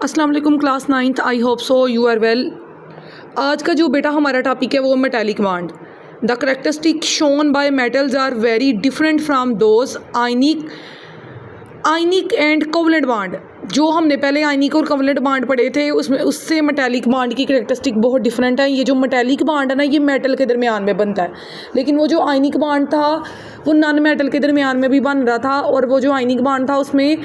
अस्सलाम वालेकुम class 9th। I hope so you are well. आज का जो बेटा हमारा टॉपिक है वो metallic bond. The characteristic shown by metals are very different from those ionic and covalent bond. जो हमने पहले आयनिक और कोवलेंट बॉन्ड पढ़े थे उसमें उससे मेटालिक बॉन्ड की करेक्टरिस्टिक बहुत डिफरेंट है। ये जो मेटालिक बॉन्ड है ना, ये मेटल के दरमियान में बनता है, लेकिन वो जो आयनिक बॉन्ड था वो नॉन मेटल के दरमियान में भी बन रहा था, और वो जो आयनिक बॉन्ड था उसमें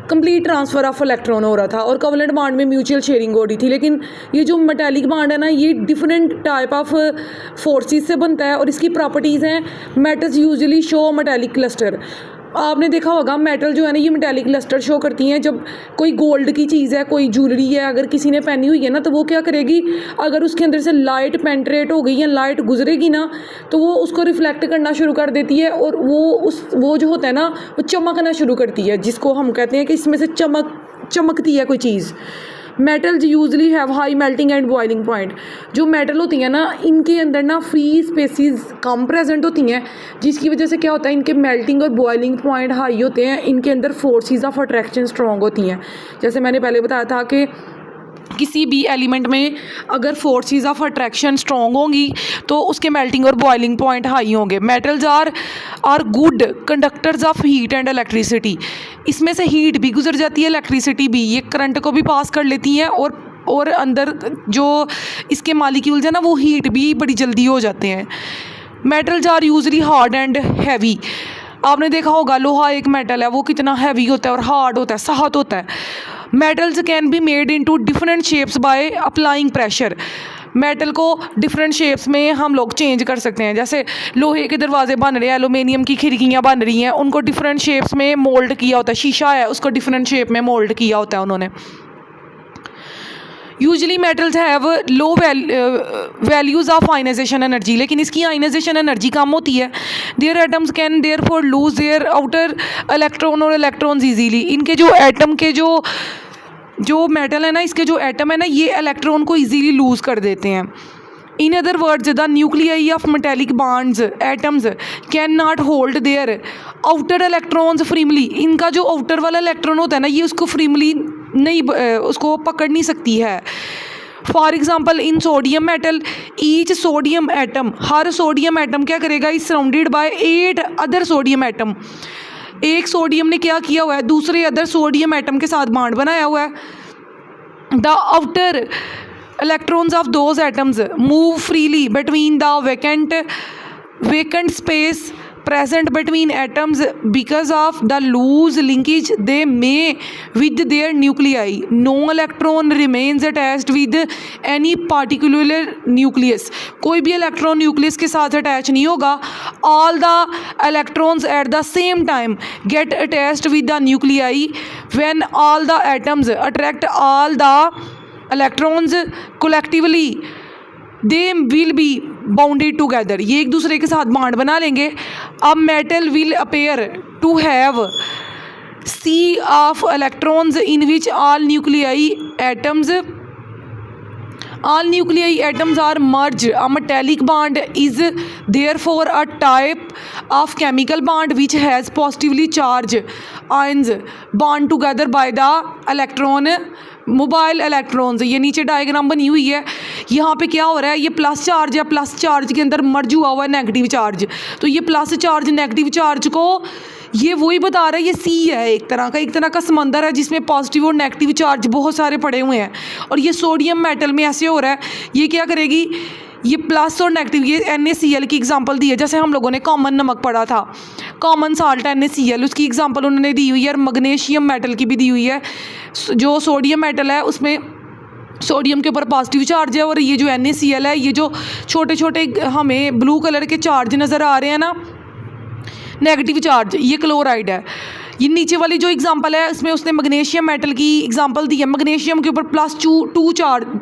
कंप्लीट ट्रांसफ़र ऑफ इलेक्ट्रॉन हो रहा था, और कोवलेंट बॉन्ड में म्यूचुअल शेयरिंग हो रही थी। लेकिन ये जो मेटालिक बॉन्ड है ना, ये डिफरेंट टाइप ऑफ फोर्सेस से बनता है, और इसकी प्रॉपर्टीज़ हैं metals usually show metallic cluster. आपने देखा होगा मेटल जो है ना, ये मेटालिक क्लस्टर शो करती हैं। जब कोई गोल्ड की चीज़ है, कोई ज्वेलरी है, अगर किसी ने पहनी हुई है ना, तो वो क्या करेगी, अगर उसके अंदर से लाइट पेंट्रेट हो गई या लाइट गुजरेगी ना, तो वो उसको रिफ्लेक्ट करना शुरू कर देती है, और वो जो होता है ना, वो चमकना शुरू करती है, जिसको हम कहते हैं कि इसमें से चमकती है कोई चीज़। Metals usually have high melting and boiling point. जो मेटल होती हैं ना, इनके अंदर ना फ्री स्पेसिस कम प्रेजेंट होती हैं, जिसकी वजह से क्या होता है, इनके मेल्टिंग और बॉइलिंग पॉइंट हाई होते हैं। इनके अंदर फोर्सेस ऑफ अट्रैक्शन स्ट्रॉन्ग होती हैं। जैसे मैंने पहले बताया था कि किसी भी एलिमेंट में अगर फोर्सेस ऑफ अट्रैक्शन स्ट्रॉन्ग होंगी तो उसके मेल्टिंग और बॉइलिंग पॉइंट हाई होंगे। Metals are good conductors of heat and electricity. इसमें से हीट भी गुजर जाती है, इलेक्ट्रिसिटी भी, ये करंट को भी पास कर लेती हैं, और अंदर जो इसके मॉलिक्यूल्स हैं ना, वो हीट भी बड़ी जल्दी हो जाते हैं। Metals are usually hard and heavy. आपने देखा होगा लोहा एक मेटल है, वो कितना हैवी होता है और हार्ड होता है, सख्त होता है। Metals can be made into different shapes by applying pressure. Metal को डिफरेंट शेप्स में हम लोग चेंज कर सकते हैं। जैसे लोहे के दरवाजे बन रहे हैं, एलुमिनियम की खिड़कियाँ बन रही हैं, उनको डिफरेंट शेप्स में मोल्ड किया होता है। शीशा है, उसको डिफरेंट शेप में मोल्ड किया होता है उन्होंने। Usually metals have low values of ionization energy, लेकिन इसकी आयनाइजेशन एनर्जी कम होती है। Their atoms can therefore lose their outer electron और इलेक्ट्रॉन्स ईजीली। इनके जो एटम के जो मेटल है ना, इसके जो एटम है ना, ये इलेक्ट्रॉन को ईजीली लूज कर देते हैं। In other words, the nuclei of metallic bonds atoms can not hold their outer electrons freely. इनका जो आउटर वाला इलेक्ट्रॉन होता है ना, ये उसको फ्रीली नहीं, उसको पकड़ नहीं सकती है। For example in sodium metal, each sodium atom, her sodium atom क्या करेगा, is surrounded by 8 other sodium atom. एक सोडियम ने क्या किया हुआ है, दूसरे अदर सोडियम एटम के साथ बॉन्ड बनाया हुआ है। The outer electrons of those atoms move freely between the vacant space present between atoms because of the loose linkage they may with their nuclei. No electron remains attached with any particular nucleus. कोई भी electron nucleus के साथ attach नहीं होगा। All the electrons at the same time get attached with the nuclei when all the atoms attract all the electrons collectively they will be bounded together। ये एक दूसरे के साथ बॉन्ड बना लेंगे। अब metal will appear to have sea of electrons in which all nuclei atoms are merged. A metallic bond is therefore a type of chemical bond which has positively charged ions bound together by the electron mobile electrons. ये नीचे diagram बनी हुई है, यहाँ पे क्या हो रहा है, ये प्लस चार्ज है, प्लस चार्ज के अंदर मर्ज हुआ हुआ है नेगेटिव चार्ज। तो ये प्लस चार्ज नेगेटिव चार्ज को ये वही बता रहा है, ये सी है, एक तरह का समंदर है जिसमें पॉजिटिव और नेगेटिव चार्ज बहुत सारे पड़े हुए हैं। और ये सोडियम मेटल में ऐसे हो रहा है, ये क्या करेगी, ये प्लस और नेगेटिव, ये NaCl की एग्जांपल दी है। जैसे हम लोगों ने कॉमन नमक पढ़ा था, कॉमन साल्ट NaCl, उसकी एग्जांपल उन्होंने दी हुई है। और मैग्नीशियम मेटल की भी दी हुई है। जो सोडियम मेटल है उसमें सोडियम के ऊपर पॉजिटिव चार्ज है, और ये जो NaCl है, ये जो छोटे छोटे हमें ब्लू कलर के चार्ज नज़र आ रहे हैं ना, नेगेटिव चार्ज, ये क्लोराइड है। ये नीचे वाली जो एग्जांपल है इसमें उसने मैग्नीशियम मेटल की एग्जांपल दी है। मैग्नीशियम के ऊपर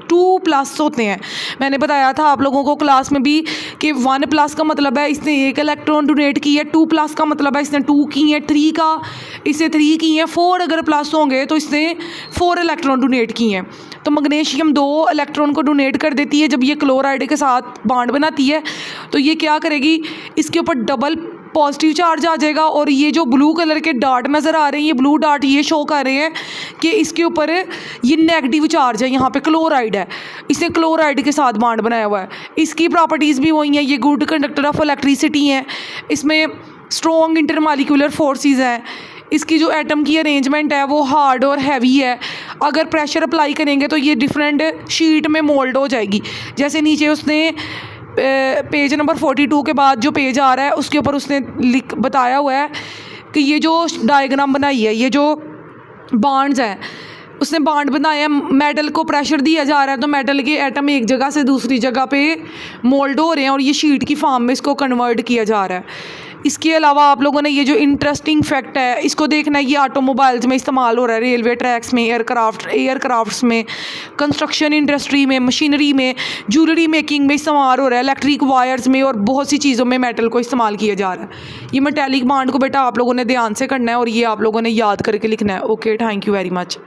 टू प्लस होते हैं। मैंने बताया था आप लोगों को क्लास में भी कि 1 प्लस का मतलब है इसने 1 इलेक्ट्रॉन डोनेट की है, 2 प्लस का मतलब है इसने 2 की है, 3 का इससे 3 की है, 4 अगर प्लस होंगे तो इसने 4 इलेक्ट्रॉन डोनेट की हैं। तो मैग्नीशियम 2 इलेक्ट्रॉन को डोनेट कर देती है। जब ये क्लोराइड के साथ बॉन्ड बनाती है तो ये क्या करेगी, इसके ऊपर डबल पॉजिटिव चार्ज आ जाएगा। और ये जो ब्लू कलर के डार्ट नज़र आ रहे हैं, ये ब्लू डार्ट ये शो कर रहे हैं कि इसके ऊपर ये नेगेटिव चार्ज है, यहाँ पे क्लोराइड है, इसने क्लोराइड के साथ बॉन्ड बनाया हुआ है। इसकी प्रॉपर्टीज़ भी वही हैं, ये गुड कंडक्टर ऑफ इलेक्ट्रिसिटी हैं, इसमें स्ट्रॉन्ग इंटरमॉलिक्यूलर फोर्सेस हैं, इसकी जो एटम की अरेंजमेंट है वो हार्ड और हैवी है। अगर प्रेशर अप्लाई करेंगे तो ये डिफरेंट शीट में मोल्ड हो जाएगी। जैसे नीचे उसने पेज नंबर 42 के बाद जो पेज आ रहा है उसके ऊपर उसने बताया हुआ है कि ये जो डायग्राम बनाई है, ये जो बॉन्ड्स हैं, उसने बॉन्ड बनाया है, मेटल को प्रेशर दिया जा रहा है तो मेटल के एटम एक जगह से दूसरी जगह पे मोल्ड हो रहे हैं और ये शीट की फॉर्म में इसको कन्वर्ट किया जा रहा है। इसके अलावा आप लोगों ने ये जो इंटरेस्टिंग फैक्ट है इसको देखना है, ये ऑटोमोबाइल्स में इस्तेमाल हो रहा है, रेलवे ट्रैक्स में, एयरक्राफ्ट्स में, कंस्ट्रक्शन इंडस्ट्री में, मशीनरी में, ज्वेलरी मेकिंग में इस्तेमाल हो रहा है, इलेक्ट्रिक वायर्स में और बहुत सी चीज़ों में मेटल को इस्तेमाल किया जा रहा है। ये मेटालिक बॉन्ड को बेटा आप लोगों ने ध्यान से करना है और ये आप लोगों ने याद करके लिखना है। Okay, thank you very much.